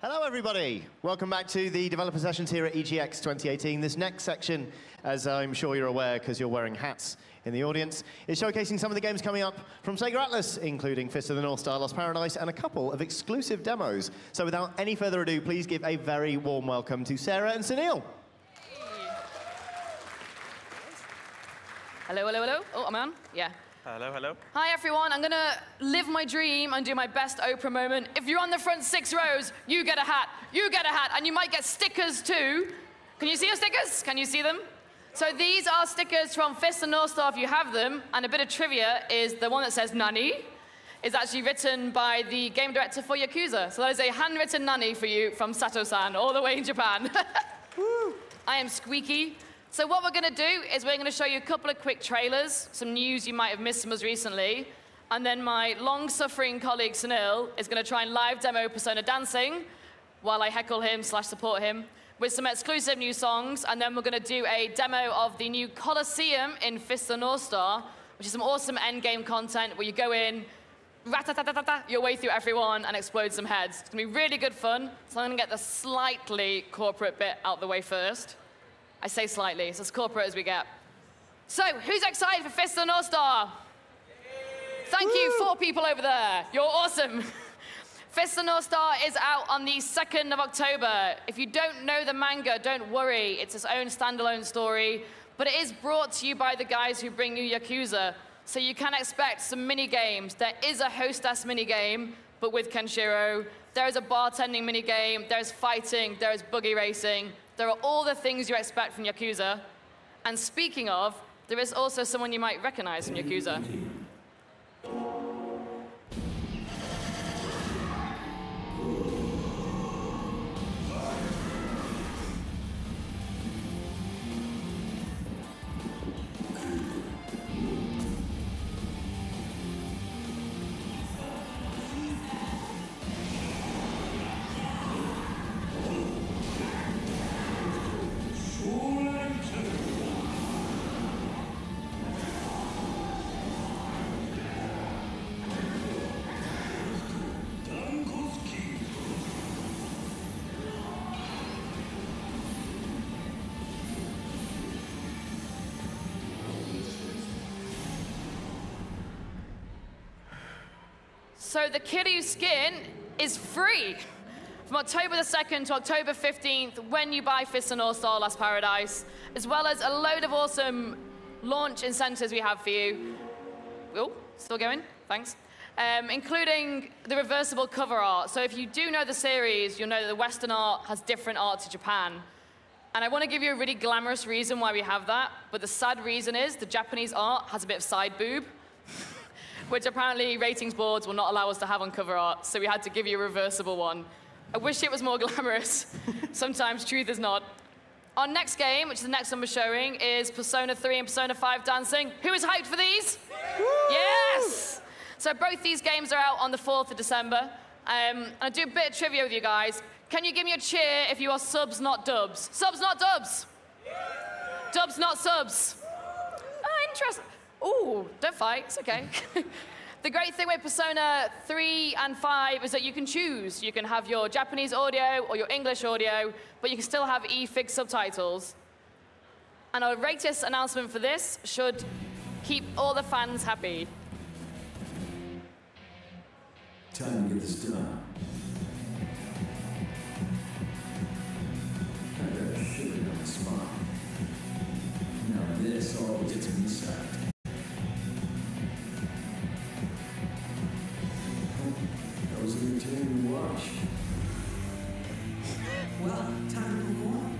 Hello, everybody. Welcome back to the developer sessions here at EGX 2018. This next section, as I'm sure you're aware because you're wearing hats in the audience, is showcasing some of the games coming up from Sega ATLUS, including Fist of the North Star, Lost Paradise, and a couple of exclusive demos. So without any further ado, please give a very warm welcome to Sarah and Sunil. Hello, hello, hello. Oh, am I on? Yeah. Hello, hello. Hi, everyone. I'm going to live my dream and do my best Oprah moment. If you're on the front 6 rows, you get a hat. You get a hat. And you might get stickers, too. Can you see your stickers? Can you see them? So these are stickers from Fist of the North Star if you have them. And a bit of trivia is the one that says Nani is actually written by the game director for Yakuza. So that is a handwritten Nani for you from Sato-san, all the way in Japan. I am squeaky. So what we're going to do is we're going to show you a couple of quick trailers, some news you might have missed from us recently, and then my long-suffering colleague Sunil is going to try and live demo Persona Dancing while I heckle him / support him with some exclusive new songs, and then we're going to do a demo of the new Colosseum in Fist of the North Star, which is some awesome endgame content where you go in, rat-a-ta-ta-ta-ta, your way through everyone and explode some heads. It's going to be really good fun, so I'm going to get the slightly corporate bit out the way first. I say slightly, it's as corporate as we get. So, who's excited for Fist of the North Star? Thank you, 4 people over there. You're awesome. Fist of the North Star is out on the 2nd of October. If you don't know the manga, don't worry. It's its own standalone story, but it is brought to you by the guys who bring you Yakuza. So you can expect some mini-games. There is a hostess mini-game, but with Kenshiro. There is a bartending mini-game. There's fighting. There is buggy racing. There are all the things you expect from Yakuza. And speaking of, there is also someone you might recognize from Yakuza. So the Kiryu skin is free from October the 2nd to October 15th when you buy Fist of the North Star Lost Paradise, as well as a load of awesome launch incentives we have for you. Oh, still going? Thanks. Including the reversible cover art. So if you do know the series, you'll know that the Western art has different art to Japan. And I want to give you a really glamorous reason why we have that, but the sad reason is the Japanese art has a bit of side boob, which apparently ratings boards will not allow us to have on cover art, so we had to give you a reversible one. I wish it was more glamorous. Sometimes truth is not. Our next game, which is the next one we're showing, is Persona 3 and Persona 5 Dancing. Who is hyped for these? Woo! Yes! So both these games are out on the 4th of December. And I'll do a bit of trivia with you guys. Can you give me a cheer if you are subs, not dubs? Subs, not dubs? Dubs, not subs? Oh, interesting. Ooh, don't fight, it's okay. The great thing with Persona 3 and 5 is that you can choose. You can have your Japanese audio or your English audio, but you can still have e-fig subtitles. And our latest announcement for this should keep all the fans happy. Time to get this done. I got a sugar on my spine. Now this all gets me inside. That was entertaining to watch. Well, time to move on.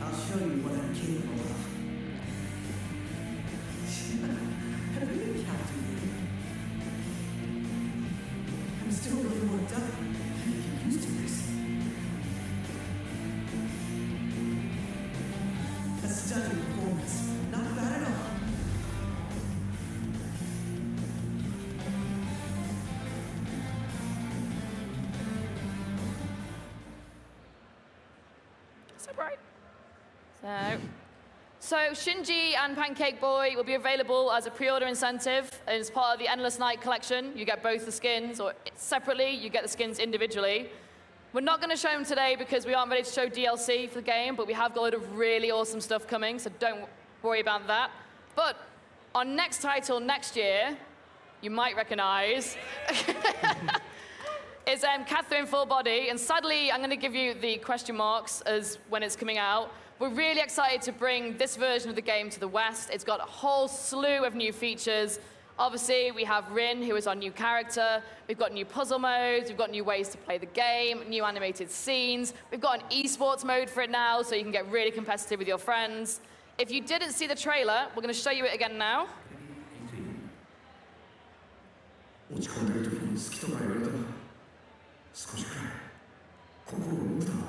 I'll show you what I'm capable of. Have you been captivated? I'm still a little worked up. I need to get used to this. A stunning performance. Not bad at all. So Shinji and Pancake Boy will be available as a pre-order incentive as part of the Endless Night collection. You get both the skins, or separately, you get the skins individually. We're not going to show them today because we aren't ready to show DLC for the game, but we have got a lot of really awesome stuff coming, so don't worry about that. But our next title next year, you might recognize, is Catherine Full Body, and sadly, I'm going to give you the question marks as when it's coming out. We're really excited to bring this version of the game to the West. It's got a whole slew of new features. Obviously, we have Rin, who is our new character. We've got new puzzle modes. We've got new ways to play the game, new animated scenes. We've got an esports mode for it now, so you can get really competitive with your friends. If you didn't see the trailer, we're going to show you it again now. 落ち込んでる時に好きとか言われたら少しくらい心を動くだろう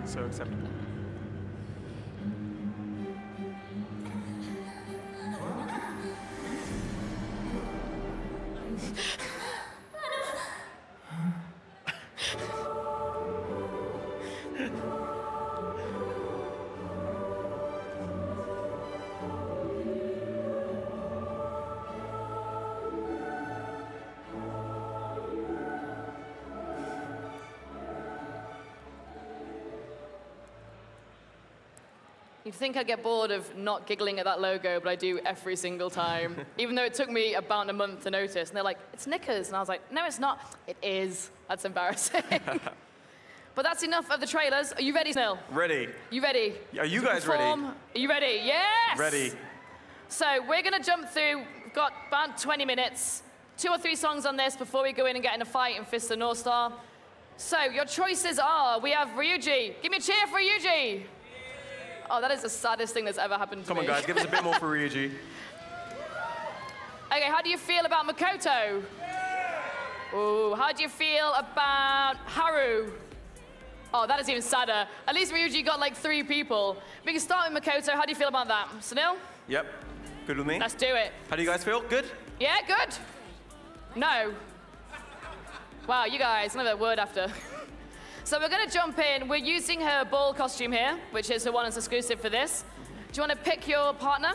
So acceptable. You'd think I'd get bored of not giggling at that logo, but I do every single time. Even though it took me about a month to notice. And they're like, it's Knickers. And I was like, no, it's not. It is. That's embarrassing. But that's enough of the trailers. Are you ready, Snil? Ready. You ready? Are you guys ready? Are you ready? Yes! Ready. So we're going to jump through. We've got about 20 minutes. 2 or 3 songs on this before we go in and get in a fight in Fist of the North Star. So your choices are, we have Ryuji. Give me a cheer for Ryuji. Oh, that is the saddest thing that's ever happened to me. Come on, guys, give us a bit more for Ryuji. Okay, how do you feel about Makoto? Ooh, how do you feel about Haru? Oh, that is even sadder. At least Ryuji got like 3 people. We can start with Makoto. How do you feel about that? Sunil? Yep. Good with me. Let's do it. How do you guys feel? Good? Yeah, good. No. Wow, you guys, another word after. So we're going to jump in. We're using her ball costume here, which is her one that's exclusive for this. Do you want to pick your partner?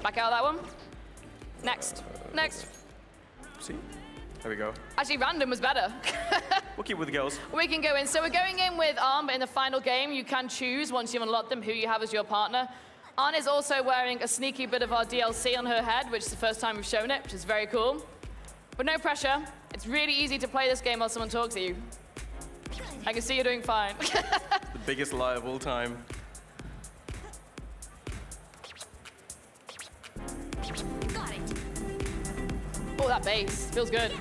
Back out of that one. Next. Next. See? There we go. Actually, random was better. We'll keep with the girls. We can go in. So we're going in with Arn, but in the final game, you can choose, once you've unlocked them, who you have as your partner. Arn is also wearing a sneaky bit of our DLC on her head, which is the first time we've shown it, which is very cool. But no pressure. It's really easy to play this game while someone talks to you. I can see you're doing fine. The biggest lie of all time. Got it. Oh, that bass feels good.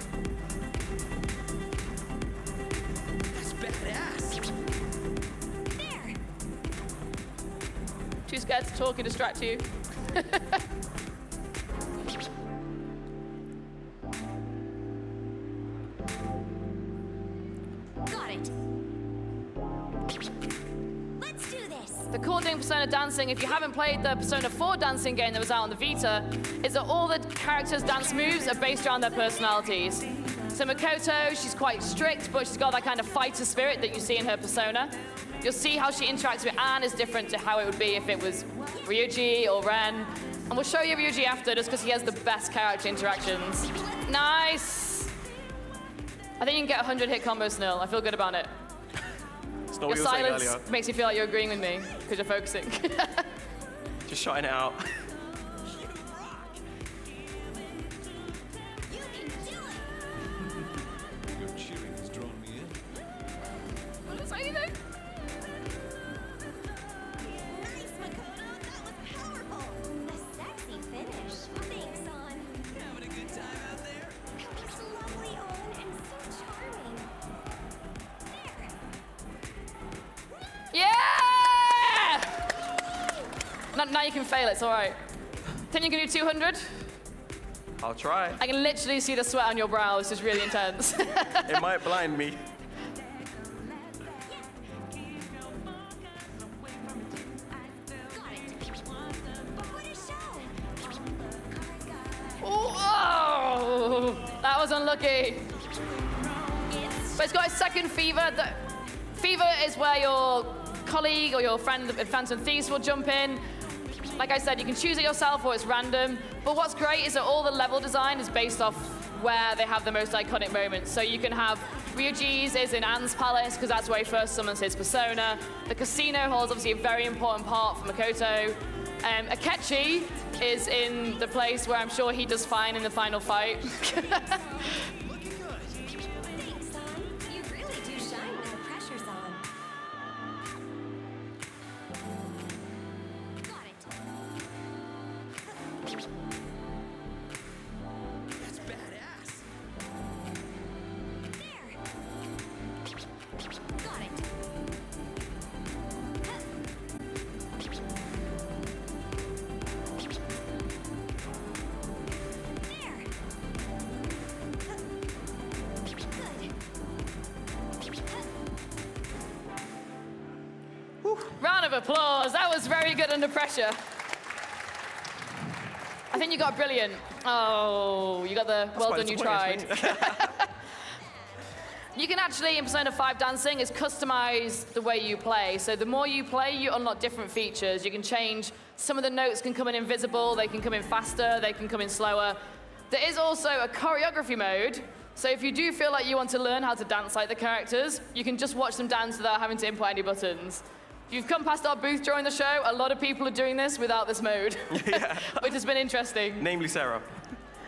That's badass. There. Too scared to talk and distract you. Got it. Let's do this. The cool thing with Persona Dancing, if you haven't played the Persona 4 dancing game that was out on the Vita, is that all the characters' dance moves are based around their personalities. So Makoto, she's quite strict, but she's got that kind of fighter spirit that you see in her persona. You'll see how she interacts with Anne is different to how it would be if it was Ryuji or Ren. And we'll show you Ryuji after, just because he has the best character interactions. Nice! I think you can get 100 hit combos, Snil. I feel good about it. It's not Your what you were saying silence earlier. makes me feel like you're agreeing with me because you're focusing. Just shouting it out. You can do it! Your cheering has drawn me in. What was I saying? Nice, Makoto! That was powerful! A sexy finish. Thanks, On. Having a good time out there? It's lovely, On, and so charming. There! Yeah! Now you can fail, it's all right. Think you can do 200? I'll try. I can literally see the sweat on your brow. This is really intense. It might blind me. Got it! What a show! Oh, that was unlucky. It's But it's got a second fever. Fever is where your colleague or your friend at Phantom Thieves will jump in. Like I said, you can choose it yourself or it's random. But what's great is that all the level design is based off where they have the most iconic moments. So you can have Ryuji's is in Anne's Palace, because that's where he first summons his persona. The casino holds obviously a very important part for Makoto. Akechi is in the place where I'm sure he does fine in the final fight. Thanks, Son. You really do shine when the pressure's on. Got it. That's badass. There. Got it. There. Good. Round of applause. That was very good under pressure. I think you got brilliant. Oh, you got the well quite done, you tried. disappointing. You can actually, in Persona 5 Dancing, is customize the way you play. So the more you play, you unlock different features. You can change, some of the notes can come in invisible, they can come in faster, they can come in slower. There is also a choreography mode. So if you do feel like you want to learn how to dance like the characters, you can just watch them dance without having to input any buttons. If you've come past our booth during the show, a lot of people are doing this without this mode, which has been interesting. Namely Sarah.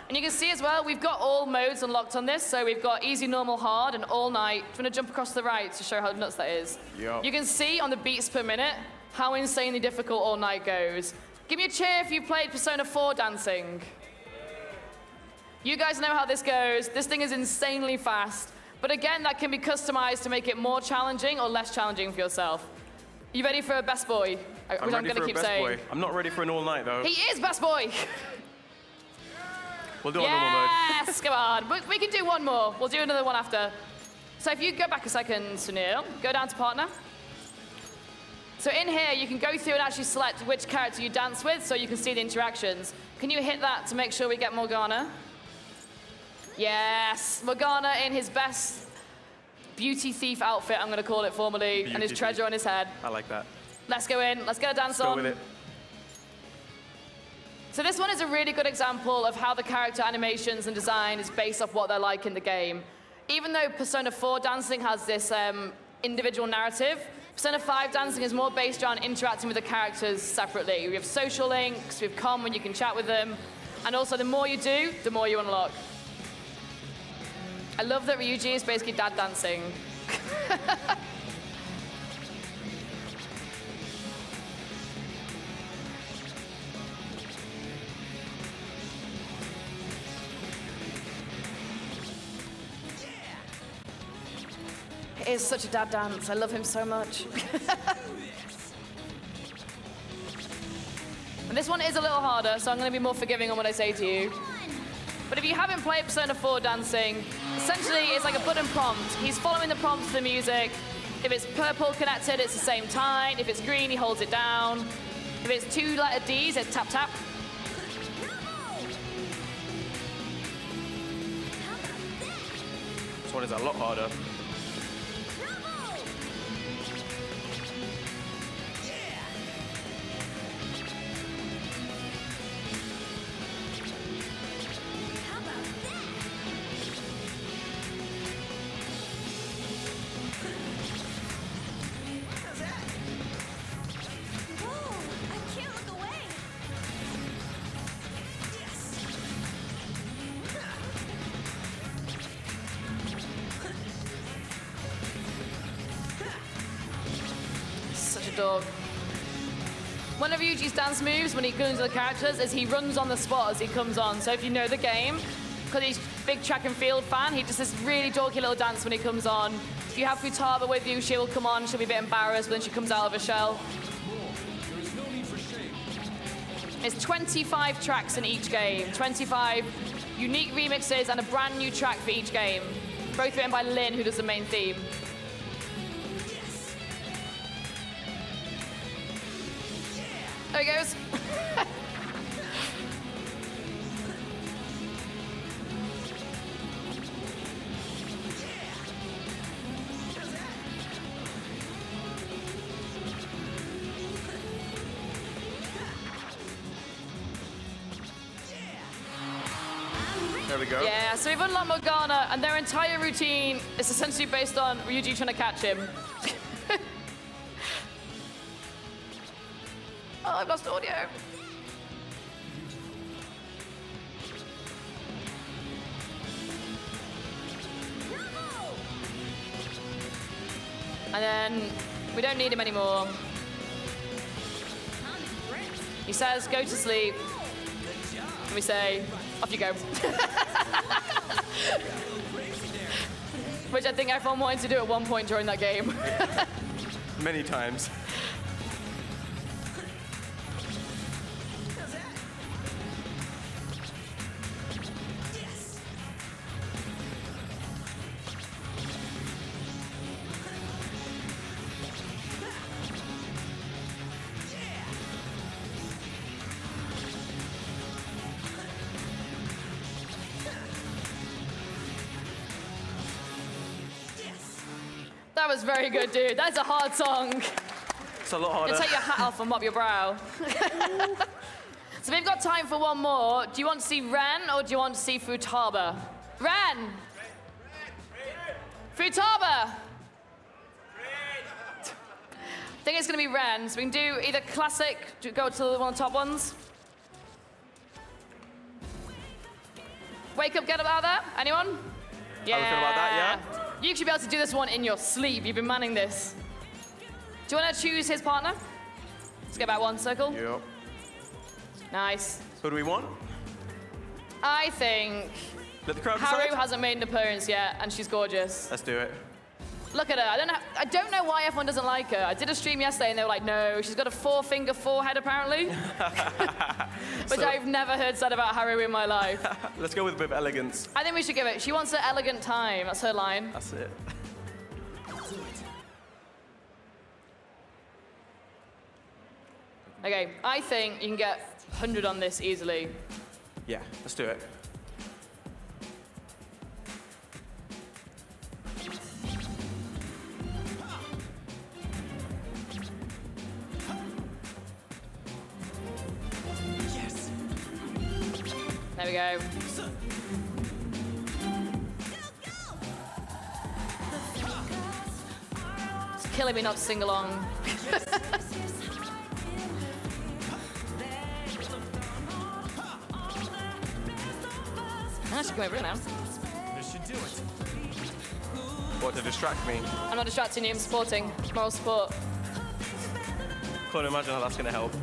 And you can see as well, we've got all modes unlocked on this. So we've got easy, normal, hard, and all night. I'm going to jump across to the right to show how nuts that is. Yep. You can see on the beats per minute how insanely difficult all night goes. Give me a cheer if you've played Persona 4 Dancing. You guys know how this goes. This thing is insanely fast. But again, that can be customized to make it more challenging or less challenging for yourself. You ready for a best boy? I'm Which ready gonna for a keep best saying. boy. I'm not ready for an all night though. He is best boy. We'll do it on normal mode. Yes, come on. We can do one more. We'll do another one after. So if you go back a second, Sunil, go down to partner. So in here, you can go through and actually select which character you dance with so you can see the interactions. Can you hit that to make sure we get Morgana? Yes, Morgana in his best beauty thief outfit, I'm going to call it formally, and his Beauty treasure thief. on his head. I like that. Let's go in. Let's get a dance Let's on. go with it. So this one is a really good example of how the character animations and design is based off what they're like in the game. Even though Persona 4 Dancing has this individual narrative, Persona 5 Dancing is more based around interacting with the characters separately. We have social links, we have com when you can chat with them, and also the more you do, the more you unlock. I love that Ryuji is basically dad dancing. It is such a dad dance. I love him so much. And this one is a little harder, so I'm going to be more forgiving on what I say to you. But if you haven't played Persona 4 Dancing, essentially it's like a button prompt. He's following the prompts of the music. If it's purple connected, it's the same time. If it's green, he holds it down. If it's 2 letter Ds, it's tap tap. This one is a lot harder. beanstalk. One of Ryuji's dance moves when he goes into the characters is he runs on the spot as he comes on. So if you know the game, because he's a big track and field fan, he does this really dorky little dance when he comes on. If you have Futaba with you, she will come on, she'll be a bit embarrassed, but then she comes out of her shell. It's 25 tracks in each game, 25 unique remixes and a brand new track for each game. Both written by Lynn, who does the main theme. There he goes. There we go. Yeah, so we've unlocked Morgana, and their entire routine is essentially based on Ryuji trying to catch him. Oh, I've lost audio. And then we don't need him anymore. He says, go to sleep. And we say, off you go. Which I think everyone wanted to do at one point during that game. Many times. That was very good, dude. That's a hard song. It's a lot harder. You take your hat off and mop your brow. So we've got time for one more. Do you want to see Ren or do you want to see Futaba? Ren! Futaba! I think it's going to be Ren. So we can do either classic, go to one of the top ones. Wake up, get up out of there. Anyone? Yeah. How we feel about that, yeah? You should be able to do this one in your sleep. You've been manning this. Do you want to choose his partner? Let's get back one circle. Yep. Nice. Who do we want? I think Let the crowd Haru decide? hasn't made an appearance yet, and she's gorgeous. Let's do it. Look at her. I don't know why everyone doesn't like her. I did a stream yesterday, and they were like, no, she's got a four-finger forehead, apparently. Which I've never heard said about Haru in my life. Let's go with elegance. I think we should give it. She wants an elegant time. That's her line. That's it. Okay, I think you can get 100 on this easily. Yeah, let's do it. There we go. It's killing me not to sing along. She come over here now. This should do it. What, to distract me? I'm not distracting you, I'm supporting. Moral support. Can't imagine how that's going to help.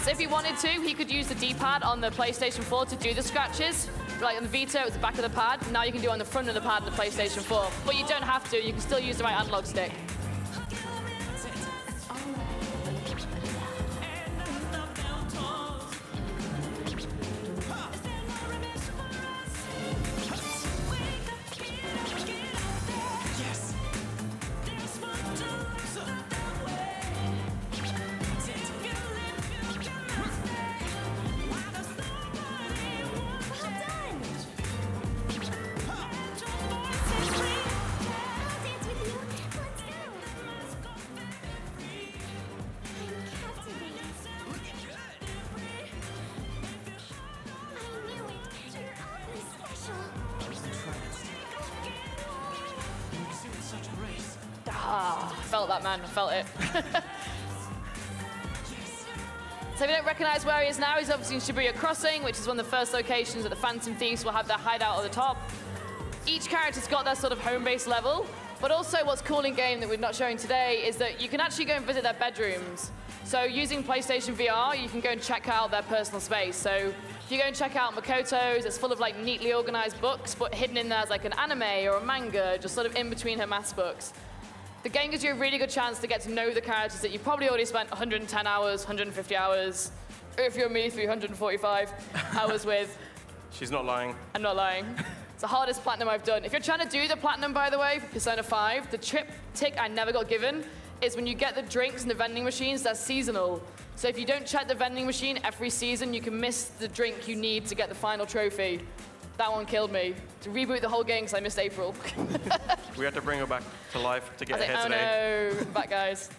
So if he wanted to, he could use the D-pad on the PlayStation 4 to do the scratches. Like on the Vita, it was the back of the pad. Now you can do it on the front of the pad on the PlayStation 4. But you don't have to, you can still use the right analog stick. Felt that, man. I felt it. So if you don't recognize where he is now, he's obviously in Shibuya Crossing, which is one of the first locations that the Phantom Thieves will have their hideout at the top. Each character's got their sort of home base level. But also what's cool in game that we're not showing today is that you can actually go and visit their bedrooms. So using PlayStation VR, you can go and check out their personal space. So if you go and check out Makoto's, it's full of like neatly organized books, but hidden in there is like an anime or a manga, just sort of in between her maths books. The game gives you a really good chance to get to know the characters that you probably already spent 110 hours, 150 hours, or if you're me, 345 hours with. She's not lying. I'm not lying. It's the hardest platinum I've done. If you're trying to do the platinum, by the way, for Persona 5, the tick I never got given is when you get the drinks in the vending machines, they're seasonal. So if you don't check the vending machine every season, you can miss the drink you need to get the final trophy. That one killed me. To reboot the whole game because I missed April. We had to bring her back to life to get I her was here like, today. oh no, back guys.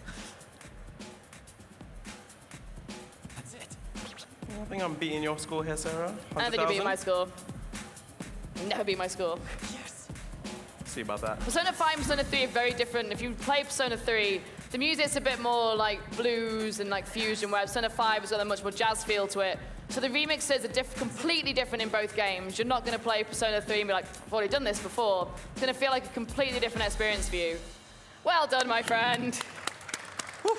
I think I'm beating your score here, Sarah. I don't think you beat my score. Never beat my score. See about that. Persona 5 and Persona 3 are very different. If you play Persona 3, the music's a bit more like blues and like fusion, whereas Persona 5 has got a much more jazz feel to it. So the remixes are completely different in both games. You're not going to play Persona 3 and be like, I've already done this before. It's going to feel like a completely different experience for you. Well done, my friend. Whew.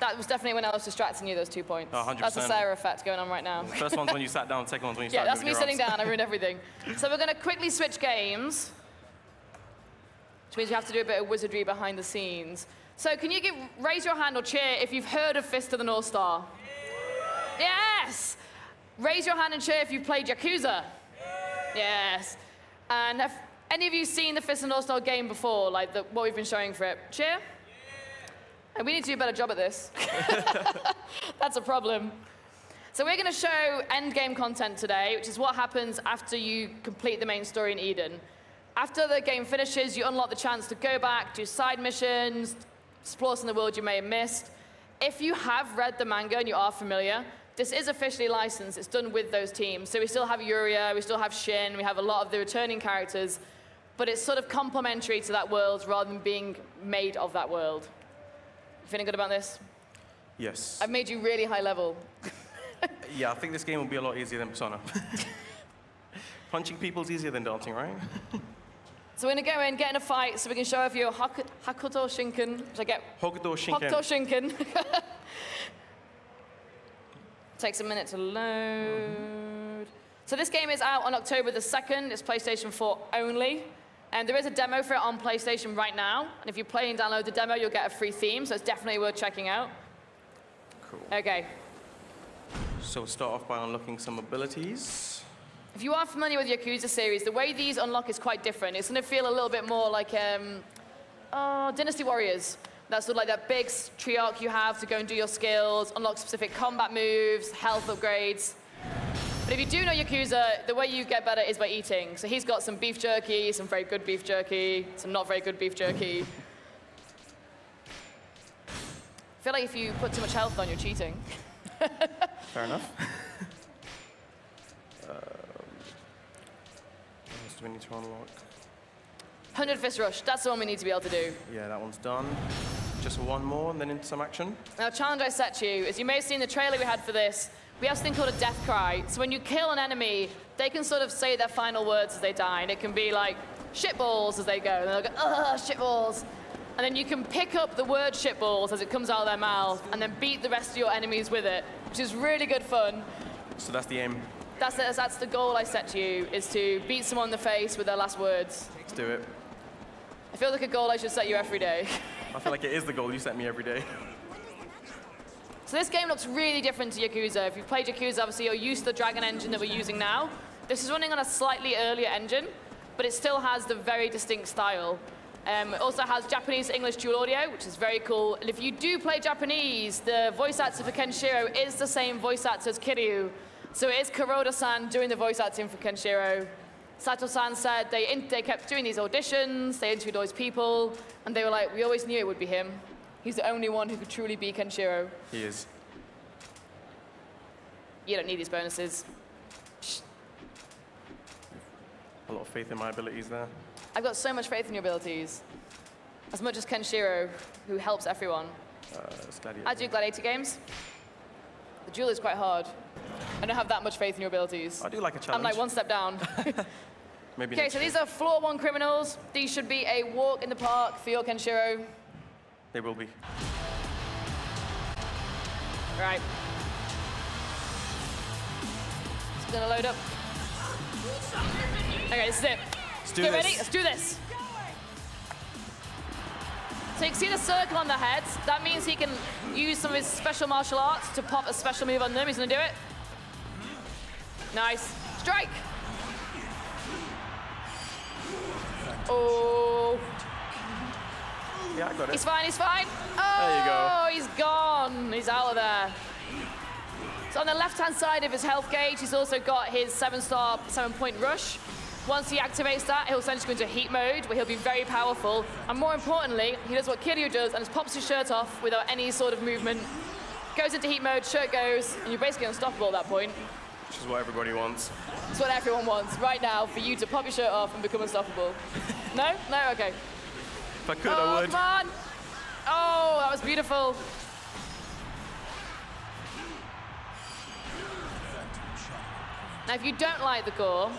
That was definitely when I was distracting you, those 2 points. Oh, 100%. That's a Sarah effect going on right now. The first one's when you sat down, the second one's when you Yeah, started that's me moving sitting your arms. down. I ruined everything. So we're going to quickly switch games, which means you have to do a bit of wizardry behind the scenes. So can you raise your hand or cheer if you've heard of Fist of the North Star? Yes! Raise your hand and cheer if you've played Yakuza. Yes. And have any of you seen the Fist of the North Star game before, like what we've been showing for it? Cheer? And we need to do a better job at this. That's a problem. So we're going to show end game content today, which is what happens after you complete the main story in Eden. After the game finishes, you unlock the chance to go back, do side missions, explore some of the world you may have missed. If you have read the manga and you are familiar, this is officially licensed. It's done with those teams. So we still have Yuria, we still have Shin, we have a lot of the returning characters, but it's sort of complementary to that world rather than being made of that world. You feeling good about this? Yes. I've made you really high level. Yeah, I think this game will be a lot easier than Persona. Punching people's easier than dancing, right? So we're going to go in, get in a fight, so we can show off your Hakuto Shinken, which I get... Hokuto Shinken. Hakuto Shinken. Takes a minute to load. So this game is out on October the 2nd. It's PlayStation 4 only. And there is a demo for it on PlayStation right now. And if you play and download the demo, you'll get a free theme, so it's definitely worth checking out. Cool. Okay. So we'll start off by unlocking some abilities. If you are familiar with the Yakuza series, the way these unlock is quite different. It's going to feel a little bit more like Dynasty Warriors. That's sort of like that big tree arc you have to go and do your skills, unlock specific combat moves, health upgrades. But if you do know Yakuza, the way you get better is by eating. So he's got some beef jerky, some very good beef jerky, some not very good beef jerky. I feel like if you put too much health on, you're cheating. Fair enough. What else do we need to unlock? 100 Fist Rush, that's the one we need to be able to do. Yeah, that one's done. Just one more, and then into some action. Now, challenge I set you is you may have seen the trailer we had for this. We have something called a death cry. So when you kill an enemy, they can sort of say their final words as they die. And it can be like, shitballs as they go. And they'll go, ugh, shitballs. And then you can pick up the word shitballs as it comes out of their mouth and then beat the rest of your enemies with it, which is really good fun. So that's the aim. That's the goal I set to you, is to beat someone in the face with their last words. Let's do it. I feel like a goal I should set you every day. I feel like it is the goal you set me every day. So this game looks really different to Yakuza. If you've played Yakuza, obviously you're used to the Dragon engine that we're using now. This is running on a slightly earlier engine, but it still has the very distinct style. It also has Japanese to English dual audio, which is very cool. And if you do play Japanese, the voice actor for Kenshiro is the same voice actor as Kiryu. So it is Kuroda-san doing the voice acting for Kenshiro. Sato-san said they kept doing these auditions, they interviewed all these people, and they were like, we always knew it would be him. He's the only one who could truly be Kenshiro. He is. You don't need these bonuses. Shh. A lot of faith in my abilities there. I've got so much faith in your abilities. As much as Kenshiro, who helps everyone. It's Gladiator. I do Gladiator games. The duel is quite hard. I don't have that much faith in your abilities. I do like a challenge. I'm like one step down. Maybe Okay, next so year. these are floor 1 criminals. These should be a walk in the park for your Kenshiro. They will be. Right. It's gonna load up. Okay, this is it. Let's do Get this. ready? Let's do this. So you can see the circle on the heads. That means he can use some of his special martial arts to pop a special move on them. He's gonna do it. Nice. Strike! Oh. Yeah, I got it. He's fine, he's fine. Oh, There you go. He's gone. He's out of there. So on the left-hand side of his health gauge, he's also got his 7-star, 7-point rush. Once he activates that, he'll essentially go into heat mode, where he'll be very powerful. And more importantly, he does what Kiryu does and just pops his shirt off without any sort of movement. Goes into heat mode, shirt goes, and you're basically unstoppable at that point. Which is what everybody wants. It's what everyone wants right now, for you to pop your shirt off and become unstoppable. No? No? Okay. If I could, Oh, I would. come on! Oh, that was beautiful. Now, if you don't like the gore,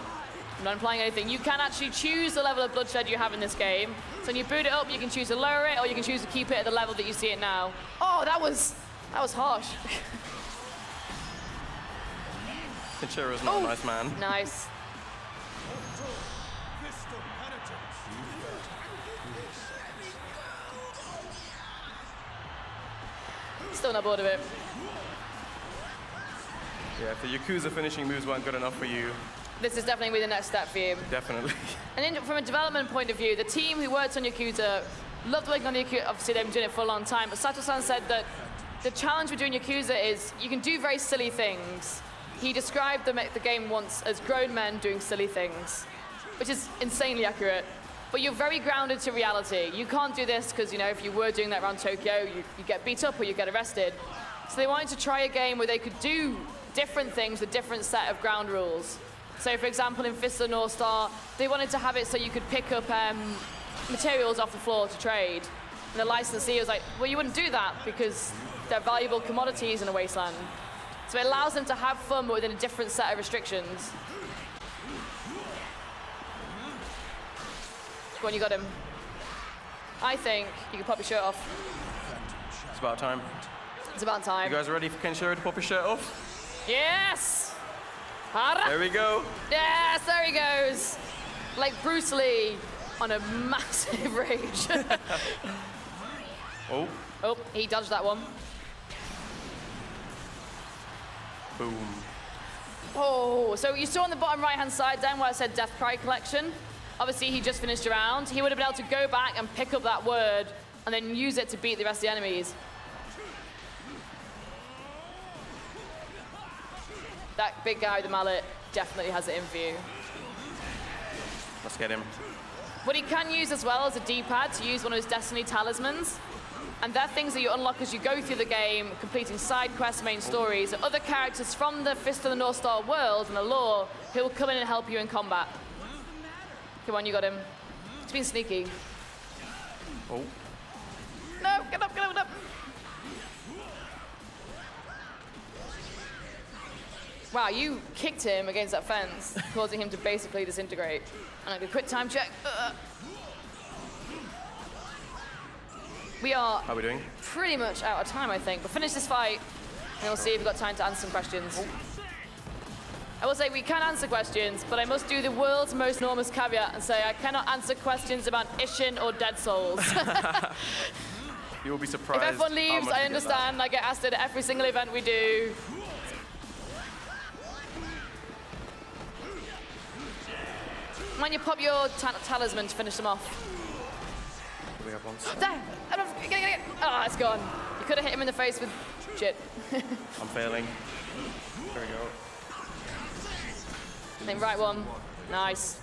I'm not implying anything, you can actually choose the level of bloodshed you have in this game. So when you boot it up, you can choose to lower it, or you can choose to keep it at the level that you see it now. Oh, that was harsh. Kenchiro's not a nice man. Nice. Still not bored of it. Yeah, if the Yakuza finishing moves weren't good enough for you, This is definitely the next step for you. definitely. And then from a development point of view, the team who worked on Yakuza loved working on Yakuza. Obviously, they've been doing it for a long time. But Sato-san said that the challenge with doing Yakuza is you can do very silly things. He described the game once as grown men doing silly things, which is insanely accurate. But you're very grounded to reality. You can't do this because, you know, if you were doing that around Tokyo, you get beat up or you get arrested. So they wanted to try a game where they could do different things with different set of ground rules. So, for example, in Fist of the North Star, they wanted to have it so you could pick up materials off the floor to trade. And the licensee was like, well, you wouldn't do that because they're valuable commodities in a wasteland. So it allows them to have fun, but within a different set of restrictions. Go on, you got him. I think you can pop your shirt off. It's about time. It's about time. You guys ready for Kenshiro to pop his shirt off? Yes! Hara! There we go. Yes, there he goes. Like Bruce Lee on a massive rage. Oh, Oh, he dodged that one. boom. Oh, so you saw on the bottom right-hand side then where it said Death Cry Collection. Obviously, he just finished a round. He would have been able to go back and pick up that word and then use it to beat the rest of the enemies. That big guy with the mallet definitely has it in for you. Let's get him. What he can use as well is a D-pad to use one of his Destiny talismans. And they're things that you unlock as you go through the game, completing side quests, main stories. Other characters from the Fist of the North Star world and the lore who will come in and help you in combat. Come on, you got him. It's been sneaky. Oh, No, get up, get up, get up. Wow, you kicked him against that fence, causing him to basically disintegrate. And I do a quick time check. We are how are we doing? pretty much out of time, I think. But finish this fight, and we'll see if we've got time to answer some questions. I will say we can answer questions, but I must do the world's most enormous caveat and say I cannot answer questions about Ishin or Dead Souls. You will be surprised. If everyone how leaves, much I we get understand. I get asked at every single event we do. When you pop your talisman to finish them off. that. We have one. There! Get it. Ah, it's gone. You could have hit him in the face with shit. I'm failing. There we go. I think right one. Nice.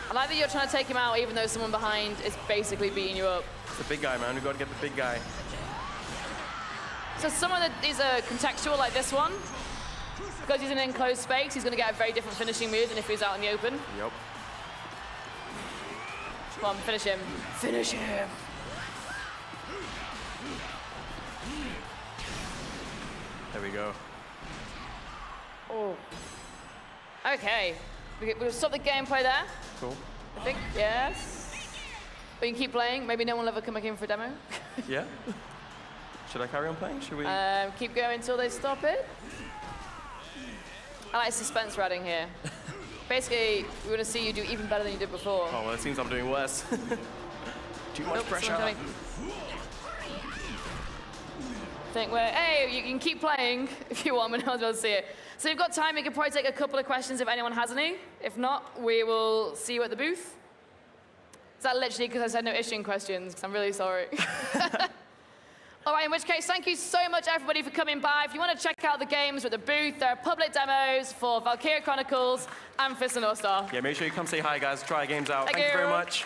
I like that you're trying to take him out even though someone behind is basically beating you up. It's the big guy, man. We've got to get the big guy. So someone that is a contextual like this one, because he's in an enclosed space, he's going to get a very different finishing move than if he was out in the open. Yep. Come on, finish him. Finish him. There we go. Oh. Okay. We'll stop the gameplay there, Cool. I think. Yes. We can keep playing. Maybe no one will ever come back in for a demo. Yeah? Should I carry on playing? Should we? Keep going until they stop it. I like suspense riding here. Basically, we want to see you do even better than you did before. Oh, well, it seems I'm doing worse. Too much pressure. someone think where, hey, you can keep playing if you want, but no one's able to see it. So you've got time, we can probably take a couple of questions if anyone has any. If not, we will see you at the booth. Is that literally because I said no issuing questions? Because I'm really sorry. All right, in which case, thank you so much, everybody, for coming by. If you want to check out the games at the booth, there are public demos for Valkyria Chronicles and Fist of North Star. Yeah, make sure you come say hi, guys. Try our games out. Thank Thank you very you. much.